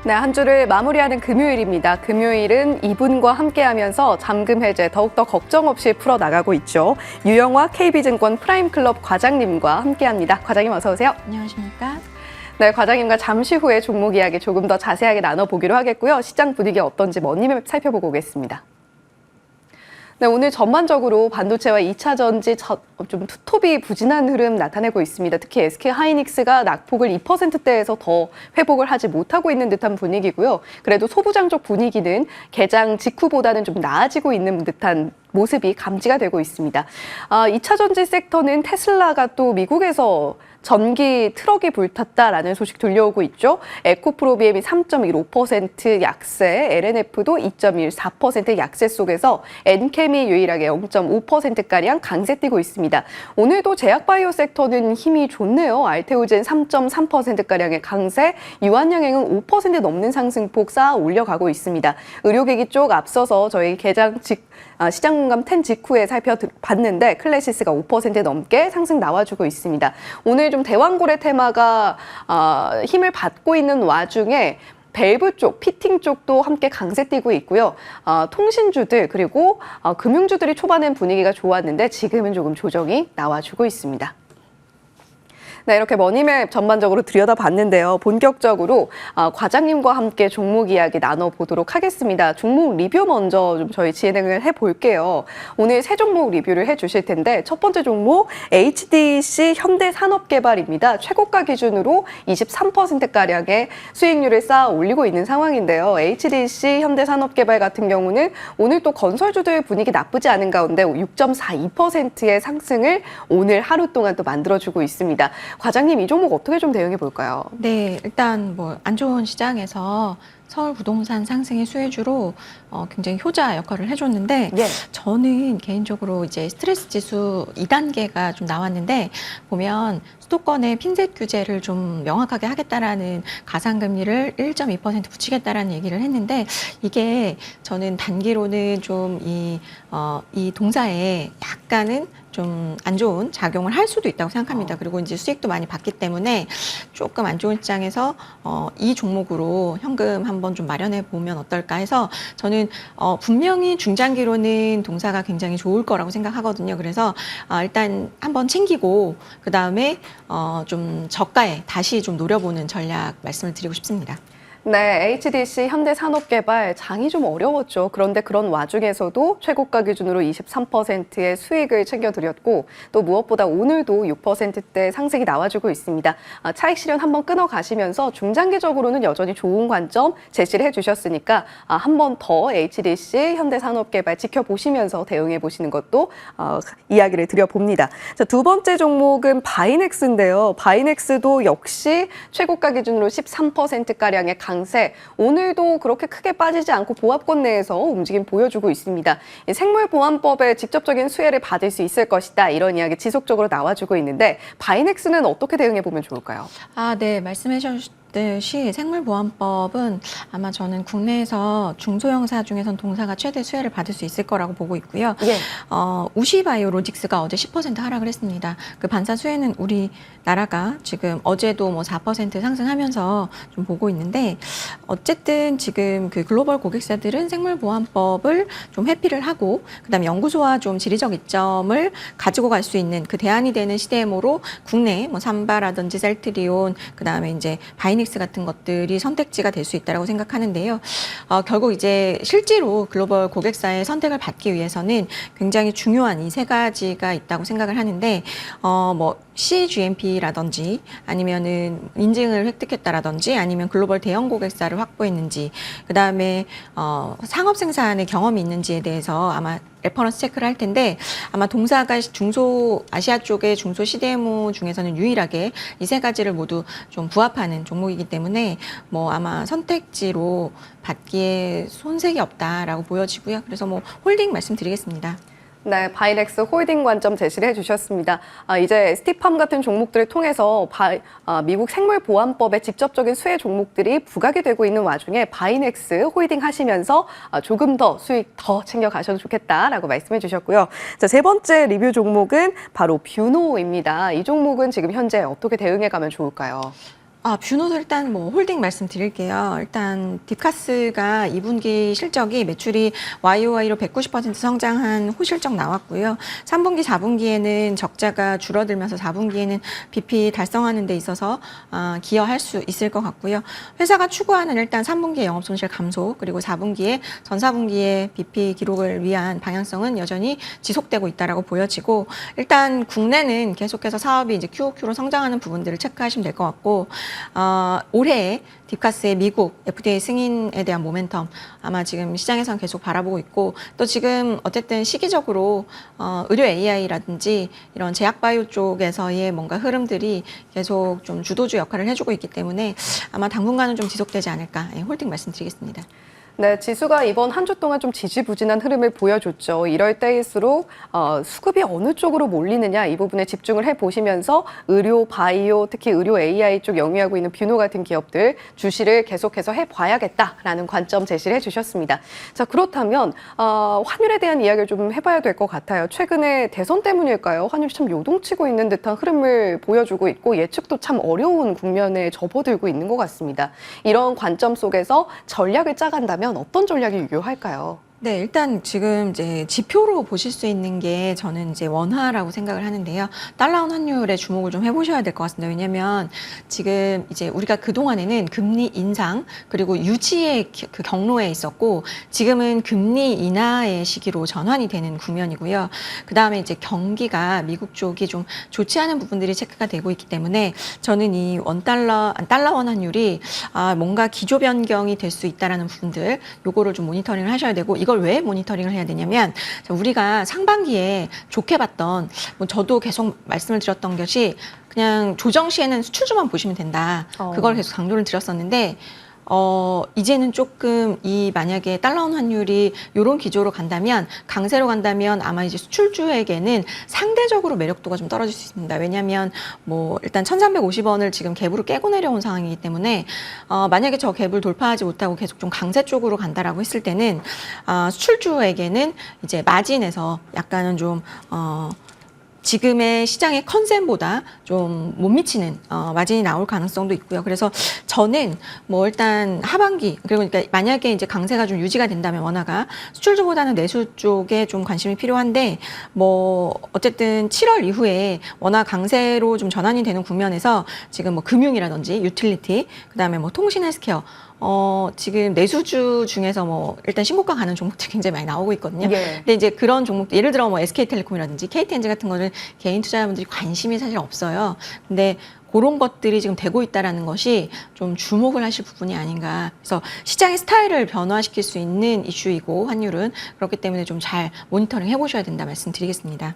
네, 한 주를 마무리하는 금요일입니다. 금요일은 이분과 함께하면서 잠금 해제 더욱더 걱정 없이 풀어나가고 있죠. 유영화 KB증권 프라임클럽 과장님과 함께합니다. 과장님 어서 오세요. 안녕하십니까? 네, 과장님과 잠시 후에 종목 이야기 조금 더 자세하게 나눠보기로 하겠고요. 시장 분위기 어떤지 먼님에 살펴보고 오겠습니다. 네, 오늘 전반적으로 반도체와 2차 전지 좀 투톱이 부진한 흐름 나타내고 있습니다. 특히 SK하이닉스가 낙폭을 2%대에서 더 회복을 하지 못하고 있는 듯한 분위기고요. 그래도 소부장적 분위기는 개장 직후보다는 좀 나아지고 있는 듯한 모습이 감지가 되고 있습니다. 2차 전지 섹터는 테슬라가 또 미국에서 전기 트럭이 불탔다라는 소식 들려오고 있죠. 에코프로비엠이 3.15% 약세, LNF도 2.14% 약세 속에서 엔캠이 유일하게 0.5%가량 강세 띄고 있습니다. 오늘도 제약바이오 섹터는 힘이 좋네요. 알테오젠 3.3%가량의 강세, 유한양행은 5% 넘는 상승폭 쌓아 올려가고 있습니다. 의료기기 쪽 앞서서 저희 시장 공감 10 직후에 살펴봤는데 클래시스가 5% 넘게 상승 나와주고 있습니다. 오늘 좀 대왕고래 테마가 힘을 받고 있는 와중에 밸브 쪽, 피팅 쪽도 함께 강세 띄고 있고요. 통신주들 그리고 금융주들이 초반엔 분위기가 좋았는데 지금은 조금 조정이 나와주고 있습니다. 네, 이렇게 머니맵 전반적으로 들여다봤는데요. 본격적으로 과장님과 함께 종목 이야기 나눠보도록 하겠습니다. 종목 리뷰 먼저 좀 저희 진행을 해볼게요. 오늘 세 종목 리뷰를 해주실 텐데 첫 번째 종목 HDC 현대산업개발입니다. 최고가 기준으로 23%가량의 수익률을 쌓아 올리고 있는 상황인데요. HDC 현대산업개발 같은 경우는 오늘 또 건설주들 분위기 나쁘지 않은 가운데 6.42%의 상승을 오늘 하루 동안 또 만들어주고 있습니다. 과장님, 이 종목 어떻게 좀 대응해 볼까요? 네, 일단 뭐 안 좋은 시장에서 서울 부동산 상승의 수혜주로 굉장히 효자 역할을 해줬는데 예. 저는 개인적으로 이제 스트레스 지수 2단계가 좀 나왔는데 보면 수도권의 핀셋 규제를 좀 명확하게 하겠다라는 가상금리를 1.2% 붙이겠다라는 얘기를 했는데 이게 저는 단기로는 좀 이 동사에 약간은 좀 안 좋은 작용을 할 수도 있다고 생각합니다. 그리고 이제 수익도 많이 받기 때문에 조금 안 좋은 시장에서 이 종목으로 현금 한번 좀 마련해 보면 어떨까 해서 저는 분명히 중장기로는 동사가 굉장히 좋을 거라고 생각하거든요. 그래서 일단 한번 챙기고 그 다음에 좀 저가에 다시 좀 노려보는 전략 말씀을 드리고 싶습니다. 네, HDC 현대산업개발 장이 좀 어려웠죠. 그런데 그런 와중에서도 최고가 기준으로 23%의 수익을 챙겨드렸고 또 무엇보다 오늘도 6%대 상승이 나와주고 있습니다. 차익 실현 한번 끊어가시면서 중장기적으로는 여전히 좋은 관점 제시를 해주셨으니까 한 번 더 HDC 현대산업개발 지켜보시면서 대응해 보시는 것도 이야기를 드려봅니다. 자, 두 번째 종목은 바이넥스인데요. 바이넥스도 역시 최고가 기준으로 13%가량의 강세, 오늘도 그렇게 크게 빠지지 않고 보합권 내에서 움직임 보여주고 있습니다. 생물보안법에 직접적인 수혜를 받을 수 있을 것이다. 이런 이야기 지속적으로 나와주고 있는데 바이넥스는 어떻게 대응해 보면 좋을까요? 네, 말씀해 주셨듯이 생물보안법은 아마 저는 국내에서 중소형사 중에선 동사가 최대 수혜를 받을 수 있을 거라고 보고 있고요. 예. 우시바이오로직스가 어제 10% 하락을 했습니다. 그 반사 수혜는 우리나라가 지금 어제도 뭐 4% 상승하면서 좀 보고 있는데 어쨌든 지금 그 글로벌 고객사들은 생물보안법을 좀 회피를 하고 그다음에 연구소와 좀 지리적 이점을 가지고 갈 수 있는 그 대안이 되는 CDMO로 국내 뭐 삼바라든지 셀트리온 그다음에 이제 바이닉스 같은 것들이 선택지가 될 수 있다라고 생각하는데요. 결국 이제 실제로 글로벌 고객사의 선택을 받기 위해서는 굉장히 중요한 이 세 가지가 있다고 생각을 하는데 뭐 CGMP라든지 아니면은 인증을 획득했다라든지 아니면 글로벌 대형 고객사를 확보했는지 그다음에 상업 생산의 경험이 있는지에 대해서 아마 레퍼런스 체크를 할 텐데 아마 동사가 아시아 쪽의 중소 CDMO 중에서는 유일하게 이 세 가지를 모두 좀 부합하는 종목이기 때문에 뭐 아마 선택지로 받기에 손색이 없다라고 보여지고요. 그래서 뭐 홀딩 말씀드리겠습니다. 네, 바이넥스 홀딩 관점 제시를 해주셨습니다. 이제 스티팜 같은 종목들을 통해서 미국 생물보안법의 직접적인 수혜 종목들이 부각이 되고 있는 와중에 바이넥스 홀딩 하시면서 조금 더 수익 더 챙겨가셔도 좋겠다라고 말씀해 주셨고요. 자, 세 번째 리뷰 종목은 바로 뷰노입니다. 이 종목은 지금 현재 어떻게 대응해 가면 좋을까요? 뷰노도 일단 뭐 홀딩 말씀드릴게요. 일단 딥카스가 2분기 실적이 매출이 YOY로 190% 성장한 호실적 나왔고요. 3분기, 4분기에는 적자가 줄어들면서 4분기에는 BP 달성하는 데 있어서 기여할 수 있을 것 같고요. 회사가 추구하는 일단 3분기의 영업손실 감소, 그리고 4분기에 전 4분기의 BP 기록을 위한 방향성은 여전히 지속되고 있다라고 보여지고, 일단 국내는 계속해서 사업이 이제 QOQ로 성장하는 부분들을 체크하시면 될 것 같고, 올해 딥카스의 미국 FDA 승인에 대한 모멘텀 아마 지금 시장에서는 계속 바라보고 있고, 또 지금 어쨌든 시기적으로 의료 AI라든지 이런 제약바이오 쪽에서의 뭔가 흐름들이 계속 좀 주도주 역할을 해주고 있기 때문에 아마 당분간은 좀 지속되지 않을까, 홀딩 말씀드리겠습니다. 네, 지수가 이번 한 주 동안 좀 지지부진한 흐름을 보여줬죠. 이럴 때일수록 수급이 어느 쪽으로 몰리느냐 이 부분에 집중을 해보시면서 의료, 바이오, 특히 의료 AI 쪽 영위하고 있는 뷰노 같은 기업들 주시를 계속해서 해봐야겠다라는 관점 제시를 해주셨습니다. 자, 그렇다면 환율에 대한 이야기를 좀 해봐야 될 것 같아요. 최근에 대선 때문일까요? 환율이 참 요동치고 있는 듯한 흐름을 보여주고 있고 예측도 참 어려운 국면에 접어들고 있는 것 같습니다. 이런 관점 속에서 전략을 짜간다면 어떤 전략이 유효할까요? 네, 일단 지금 이제 지표로 보실 수 있는 게 저는 이제 원화라고 생각을 하는데요. 달러원 환율에 주목을 좀 해보셔야 될 것 같습니다. 왜냐면 지금 이제 우리가 그동안에는 금리 인상 그리고 유지의 그 경로에 있었고, 지금은 금리 인하의 시기로 전환이 되는 국면이고요. 그 다음에 이제 경기가 미국 쪽이 좀 좋지 않은 부분들이 체크가 되고 있기 때문에 저는 이 달러원 환율이 뭔가 기조 변경이 될 수 있다라는 부분들, 요거를 좀 모니터링을 하셔야 되고, 이걸 왜 모니터링을 해야 되냐면 우리가 상반기에 좋게 봤던, 저도 계속 말씀을 드렸던 것이 그냥 조정 시에는 수출주만 보시면 된다. 그걸 계속 강조를 드렸었는데 이제는 조금 만약에 달러원 환율이 이런 기조로 간다면, 강세로 간다면 아마 이제 수출주에게는 상대적으로 매력도가 좀 떨어질 수 있습니다. 왜냐하면 뭐 일단 1,350원을 지금 갭으로 깨고 내려온 상황이기 때문에 만약에 저 갭을 돌파하지 못하고 계속 좀 강세 쪽으로 간다라고 했을 때는 수출주에게는 이제 마진에서 약간은 좀 지금의 시장의 컨센보다 좀 못 미치는 마진이 나올 가능성도 있고요. 그래서 저는 뭐 일단 하반기, 그리고 그러니까 만약에 이제 강세가 좀 유지가 된다면 원화가 수출주보다는 내수 쪽에 좀 관심이 필요한데, 뭐 어쨌든 7월 이후에 원화 강세로 좀 전환이 되는 국면에서 지금 뭐 금융이라든지 유틸리티, 그다음에 뭐 통신, 헬스케어, 지금 내수주 중에서 뭐 일단 신고가 가는 종목들이 굉장히 많이 나오고 있거든요. 예. 근데 이제 그런 종목, 예를 들어 뭐 SK텔레콤이라든지 KTNG 같은 거는 개인 투자자분들이 관심이 사실 없어요. 근데 그런 것들이 지금 되고 있다라는 것이 좀 주목을 하실 부분이 아닌가. 그래서 시장의 스타일을 변화시킬 수 있는 이슈이고, 환율은 그렇기 때문에 좀 잘 모니터링 해보셔야 된다 말씀드리겠습니다.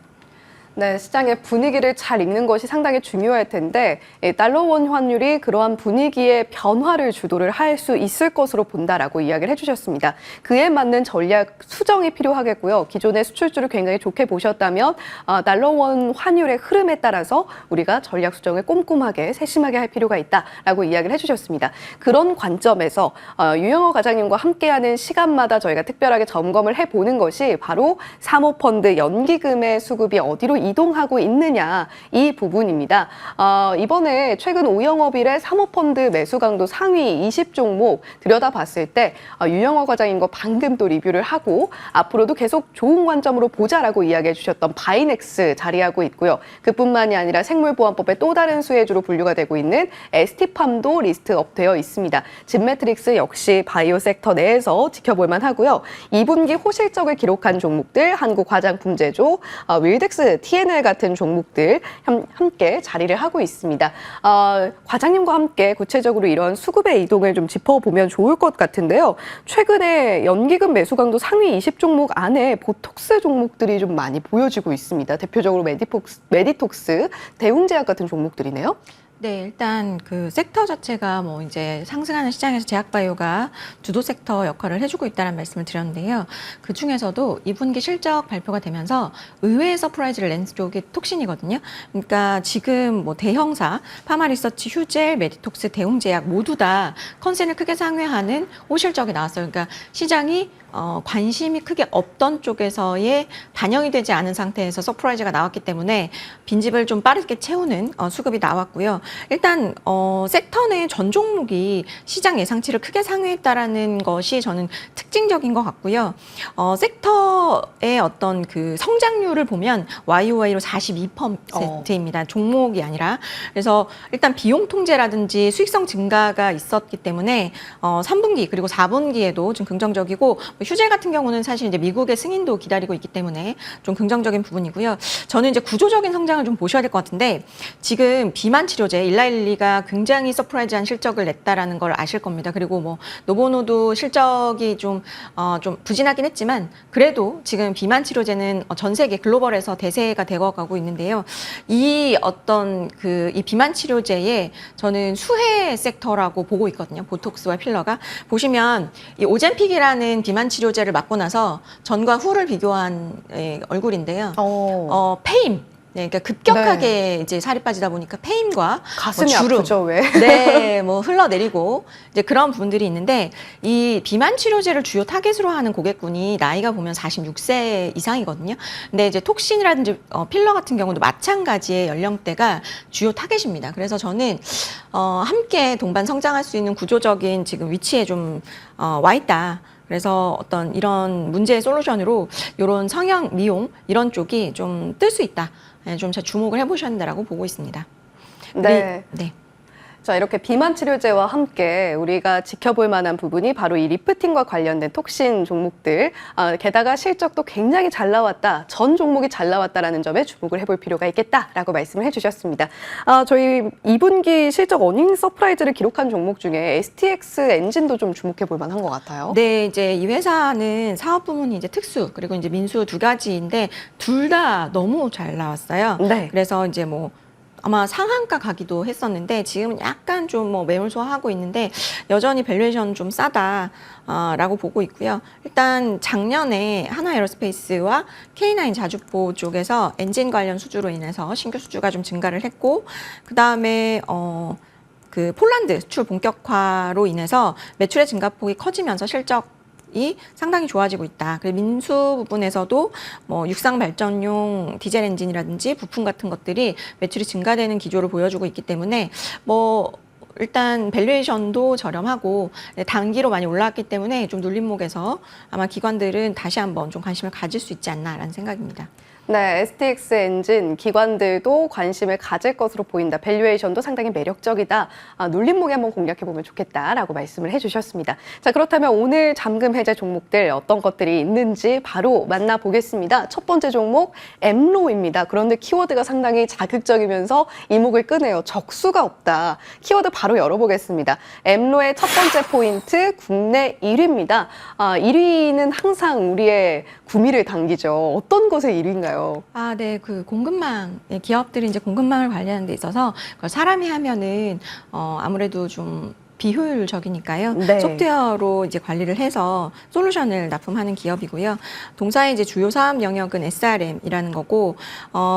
네, 시장의 분위기를 잘 읽는 것이 상당히 중요할 텐데 달러원 환율이 그러한 분위기의 변화를 주도를 할 수 있을 것으로 본다라고 이야기를 해주셨습니다. 그에 맞는 전략 수정이 필요하겠고요. 기존의 수출주를 굉장히 좋게 보셨다면 달러원 환율의 흐름에 따라서 우리가 전략 수정을 꼼꼼하게 세심하게 할 필요가 있다라고 이야기를 해주셨습니다. 그런 관점에서 유영호 과장님과 함께하는 시간마다 저희가 특별하게 점검을 해보는 것이 바로 사모펀드 연기금의 수급이 어디로 이동하고 있느냐 이 부분입니다. 이번에 최근 오영업일의 사모펀드 매수 강도 상위 20종목 들여다봤을 때 유영호 과장님과 방금 또 리뷰를 하고 앞으로도 계속 좋은 관점으로 보자라고 이야기해 주셨던 바이넥스 자리하고 있고요. 그뿐만이 아니라 생물보안법의 또 다른 수혜주로 분류가 되고 있는 ST팜도 리스트업되어 있습니다. 진매트릭스 역시 바이오 섹터 내에서 지켜볼 만하고요. 2분기 호실적을 기록한 종목들, 한국화장품제조, 윌덱스, TNL 같은 종목들 함께 자리를 하고 있습니다. 과장님과 함께 구체적으로 이런 수급의 이동을 좀 짚어보면 좋을 것 같은데요. 최근에 연기금 매수 강도 상위 20종목 안에 보톡스 종목들이 좀 많이 보여지고 있습니다. 대표적으로 메디톡스, 대웅제약 같은 종목들이네요. 네, 일단 그 섹터 자체가 뭐 이제 상승하는 시장에서 제약바이오가 주도 섹터 역할을 해주고 있다는 말씀을 드렸는데요. 그 중에서도 2분기 실적 발표가 되면서 의외의 서프라이즈를 낸 쪽이 톡신이거든요. 그러니까 지금 뭐 대형사, 파마리서치, 휴젤, 메디톡스, 대웅제약 모두 다 컨센을 크게 상회하는 호실적이 나왔어요. 그러니까 시장이 관심이 크게 없던 쪽에서의 반영이 되지 않은 상태에서 서프라이즈가 나왔기 때문에 빈집을 좀 빠르게 채우는 수급이 나왔고요. 일단 섹터 내 전 종목이 시장 예상치를 크게 상회했다라는 것이 저는 특징적인 것 같고요. 섹터의 어떤 그 성장률을 보면 YOY로 42%입니다. 종목이 아니라. 그래서 일단 비용 통제라든지 수익성 증가가 있었기 때문에 3분기 그리고 4분기에도 좀 긍정적이고 휴젤 같은 경우는 사실 이제 미국의 승인도 기다리고 있기 때문에 좀 긍정적인 부분이고요. 저는 이제 구조적인 성장을 좀 보셔야 될 것 같은데 지금 비만 치료제 일라일리가 굉장히 서프라이즈한 실적을 냈다라는 걸 아실 겁니다. 그리고 뭐 노보노도 실적이 좀 부진하긴 했지만 그래도 지금 비만 치료제는 전 세계 글로벌에서 대세가 되어가고 있는데요. 이 어떤 이 비만 치료제에 저는 수혜 섹터라고 보고 있거든요. 보톡스와 필러가 보시면 이 오젬픽이라는 비만 치료제를 맞고 나서 전과 후를 비교한 얼굴인데요. 페임. 네, 그러니까 급격하게 이제 살이 빠지다 보니까 페임과 가슴이 주름, 아프죠, 왜? 네, 뭐 흘러내리고 이제 그런 부분들이 있는데 이 비만 치료제를 주요 타겟으로 하는 고객군이 나이가 보면 46세 이상이거든요. 근데 이제 톡신이라든지 필러 같은 경우도 마찬가지의 연령대가 주요 타겟입니다. 그래서 저는 함께 동반 성장할 수 있는 구조적인 지금 위치에 좀 와 있다. 그래서 어떤 이런 문제의 솔루션으로 이런 성형, 미용 이런 쪽이 좀 뜰 수 있다. 좀 주목을 해보셔야 된다라고 보고 있습니다. 네. 네. 자, 이렇게 비만 치료제와 함께 우리가 지켜볼 만한 부분이 바로 이 리프팅과 관련된 톡신 종목들, 게다가 실적도 굉장히 잘 나왔다, 전 종목이 잘 나왔다라는 점에 주목을 해볼 필요가 있겠다라고 말씀을 해주셨습니다. 저희 2분기 실적 어닝 서프라이즈를 기록한 종목 중에 STX 엔진도 좀 주목해 볼 만한 것 같아요. 네, 이제 이 회사는 사업 부문이 이제 특수 그리고 이제 민수 두 가지인데 둘 다 너무 잘 나왔어요. 네. 그래서 이제 뭐 아마 상한가 가기도 했었는데 지금은 약간 좀 뭐 매물소하고 있는데 여전히 밸류에이션 좀 싸다라고 보고 있고요. 일단 작년에 하나에어로스페이스와 K9 자주포 쪽에서 엔진 관련 수주로 인해서 신규 수주가 좀 증가를 했고 그 다음에 그 폴란드 수출 본격화로 인해서 매출의 증가폭이 커지면서 실적이 상당히 좋아지고 있다. 그리고 민수 부분에서도 뭐 육상 발전용 디젤 엔진이라든지 부품 같은 것들이 매출이 증가되는 기조를 보여주고 있기 때문에 뭐 일단 밸류에이션도 저렴하고 단기로 많이 올라왔기 때문에 좀 눌림목에서 아마 기관들은 다시 한번 좀 관심을 가질 수 있지 않나라는 생각입니다. 네, STX 엔진 기관들도 관심을 가질 것으로 보인다. 밸류에이션도 상당히 매력적이다. 눌림목에 한번 공략해보면 좋겠다라고 말씀을 해주셨습니다. 자, 그렇다면 오늘 잠금 해제 종목들 어떤 것들이 있는지 바로 만나보겠습니다. 첫 번째 종목 엠로입니다. 그런데 키워드가 상당히 자극적이면서 이목을 끄네요. 적수가 없다. 키워드 바로 열어보겠습니다. 엠로의 첫 번째 포인트 국내 1위입니다. 1위는 항상 우리의 구미를 당기죠. 어떤 것의 1위인가요? 네, 그 공급망 기업들이 이제 공급망을 관리하는 데 있어서 그걸 사람이 하면은 아무래도 좀 비효율적이니까요. 네. 소프트웨어로 이제 관리를 해서 솔루션을 납품하는 기업이고요. 동사의 이제 주요 사업 영역은 SRM이라는 거고,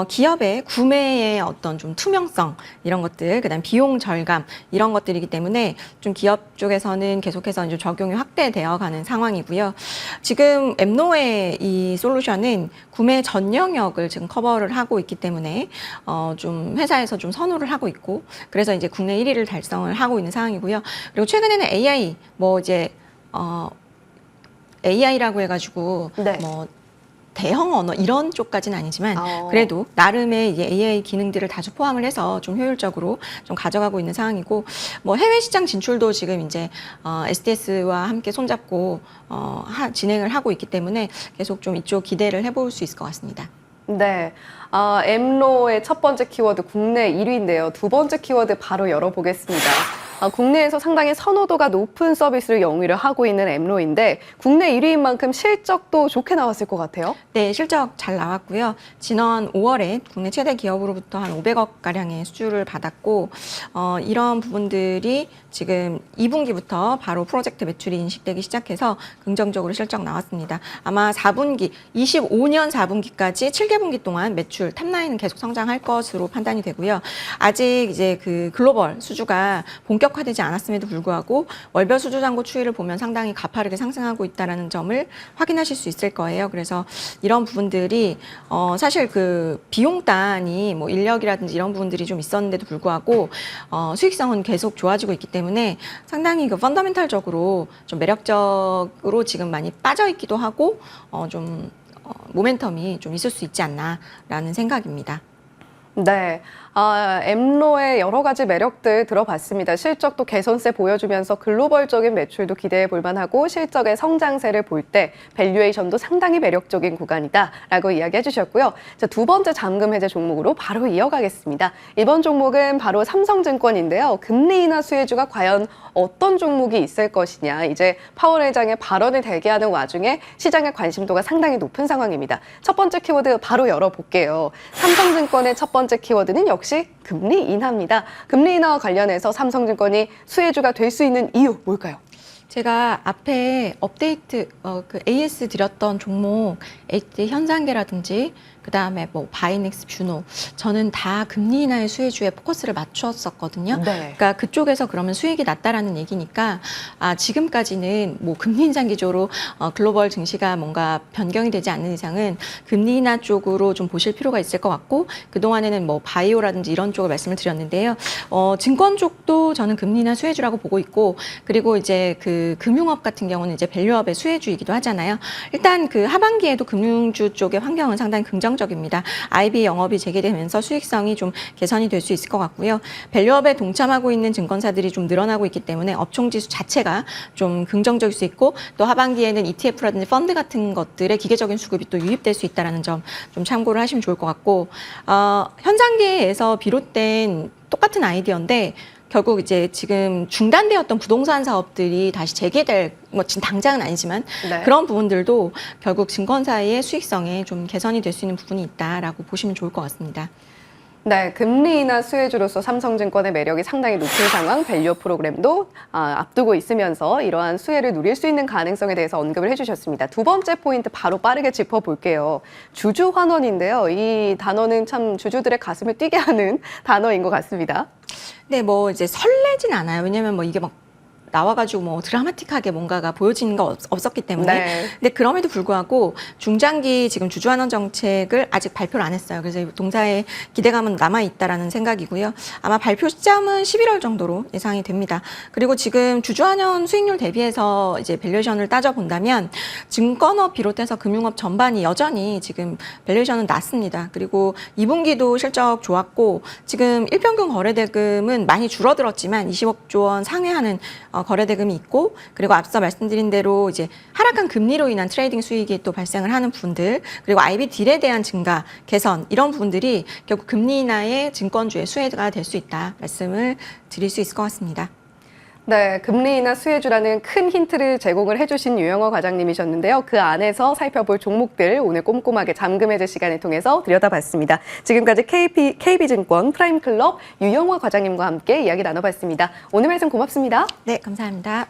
기업의 구매의 어떤 좀 투명성 이런 것들, 그다음 비용 절감 이런 것들이기 때문에 좀 기업 쪽에서는 계속해서 이제 적용이 확대되어 가는 상황이고요. 지금 엠노의 이 솔루션은 구매 전 영역을 지금 커버를 하고 있기 때문에 좀 회사에서 좀 선호를 하고 있고, 그래서 이제 국내 1위를 달성을 하고 있는 상황이고요. 그리고 최근에는 AI 뭐 이제 AI라고 해가지고 네. 뭐 대형 언어 이런 쪽까지는 아니지만 그래도 나름의 이제 AI 기능들을 다수 포함을 해서 좀 효율적으로 좀 가져가고 있는 상황이고 뭐 해외 시장 진출도 지금 이제 STS와 함께 손잡고 진행을 하고 있기 때문에 계속 좀 이쪽 기대를 해볼 수 있을 것 같습니다. 네. 엠로의 첫 번째 키워드 국내 1위인데요. 두 번째 키워드 바로 열어보겠습니다. 국내에서 상당히 선호도가 높은 서비스를 영위를 하고 있는 엠로인데 국내 1위인 만큼 실적도 좋게 나왔을 것 같아요. 네, 실적 잘 나왔고요. 지난 5월에 국내 최대 기업으로부터 한 500억 가량의 수주를 받았고 이런 부분들이 지금 2분기부터 바로 프로젝트 매출이 인식되기 시작해서 긍정적으로 실적 나왔습니다. 아마 4분기, 25년 4분기까지 7개분기 동안 매출 탑라인은 계속 성장할 것으로 판단이 되고요. 아직 이제 그 글로벌 수주가 본격 본격화되지 않았음에도 불구하고 월별 수주잔고 추이를 보면 상당히 가파르게 상승하고 있다는 점을 확인하실 수 있을 거예요. 그래서 이런 부분들이 사실 그 비용단이 뭐 인력이라든지 이런 부분들이 좀 있었는데도 불구하고 수익성은 계속 좋아지고 있기 때문에 상당히 그 펀더멘탈적으로 좀 매력적으로 지금 많이 빠져 있기도 하고 모멘텀이 좀 있을 수 있지 않나라는 생각입니다. 네. 엠로의 여러 가지 매력들 들어봤습니다. 실적도 개선세 보여주면서 글로벌적인 매출도 기대해 볼 만하고 실적의 성장세를 볼 때 밸류에이션도 상당히 매력적인 구간이다라고 이야기해 주셨고요. 자, 두 번째 잠금 해제 종목으로 바로 이어가겠습니다. 이번 종목은 바로 삼성증권인데요. 금리 인하 수혜주가 과연 어떤 종목이 있을 것이냐. 이제 파월 회장의 발언을 대기하는 와중에 시장의 관심도가 상당히 높은 상황입니다. 첫 번째 키워드 바로 열어볼게요. 삼성증권의 첫 번째 키워드는 역시 금리 인하입니다. 금리 인하와 관련해서 삼성증권이 수혜주가 될 수 있는 이유 뭘까요? 제가 앞에 업데이트 그 AS 드렸던 종목 HD 현상계라든지 그다음에 뭐 바이넥스, 뷰노 저는 다 금리 인하의 수혜주에 포커스를 맞추었었거든요. 네. 그러니까 그쪽에서 그러면 수익이 낮다라는 얘기니까 지금까지는 뭐 금리 인상 기조로 글로벌 증시가 뭔가 변경이 되지 않는 이상은 금리 인하 쪽으로 좀 보실 필요가 있을 것 같고 그동안에는 뭐 바이오라든지 이런 쪽을 말씀을 드렸는데요. 증권 쪽도 저는 금리 인하 수혜주라고 보고 있고 그리고 이제 그 금융업 같은 경우는 이제 밸류업의 수혜주이기도 하잖아요. 일단 그 하반기에도 금융주 쪽의 환경은 상당히 긍정적입니다. IB 영업이 재개되면서 수익성이 좀 개선이 될 수 있을 것 같고요. 밸류업에 동참하고 있는 증권사들이 좀 늘어나고 있기 때문에 업종지수 자체가 좀 긍정적일 수 있고 또 하반기에는 ETF라든지 펀드 같은 것들의 기계적인 수급이 또 유입될 수 있다는 점 좀 참고를 하시면 좋을 것 같고 현장계에서 비롯된 똑같은 아이디어인데 결국 이제 지금 중단되었던 부동산 사업들이 다시 재개될 뭐 지금 당장은 아니지만 네. 그런 부분들도 결국 증권사의 수익성에 좀 개선이 될 수 있는 부분이 있다라고 보시면 좋을 것 같습니다. 네, 금리 인하 수혜주로서 삼성증권의 매력이 상당히 높은 상황, 밸류업 프로그램도 앞두고 있으면서 이러한 수혜를 누릴 수 있는 가능성에 대해서 언급을 해주셨습니다. 두 번째 포인트 바로 빠르게 짚어볼게요. 주주환원인데요. 이 단어는 참 주주들의 가슴을 뛰게 하는 단어인 것 같습니다. 네, 뭐 이제 설레진 않아요. 왜냐면 뭐 이게 막 나와가지고 뭐 드라마틱하게 뭔가가 보여지는 거 없었기 때문에. 네. 근데 그럼에도 불구하고 중장기 지금 주주환원 정책을 아직 발표를 안 했어요. 그래서 동사의 기대감은 남아있다라는 생각이고요. 아마 발표 시점은 11월 정도로 예상이 됩니다. 그리고 지금 주주환원 수익률 대비해서 이제 밸류에이션을 따져본다면 증권업 비롯해서 금융업 전반이 여전히 지금 밸류에이션은 낮습니다. 그리고 2분기도 실적 좋았고 지금 일평균 거래대금은 많이 줄어들었지만 20억 원 상회하는 거래대금이 있고 그리고 앞서 말씀드린 대로 이제 하락한 금리로 인한 트레이딩 수익이 또 발생을 하는 부분들 그리고 IB 딜에 대한 증가, 개선 이런 부분들이 결국 금리 인하의 증권주의 수혜가 될 수 있다 말씀을 드릴 수 있을 것 같습니다. 네, 금리 인하 수혜주라는 큰 힌트를 제공을 해주신 유영호 과장님이셨는데요. 그 안에서 살펴볼 종목들 오늘 꼼꼼하게 잠금 해제 시간을 통해서 들여다봤습니다. 지금까지 KB증권 프라임클럽 유영호 과장님과 함께 이야기 나눠봤습니다. 오늘 말씀 고맙습니다. 네, 감사합니다.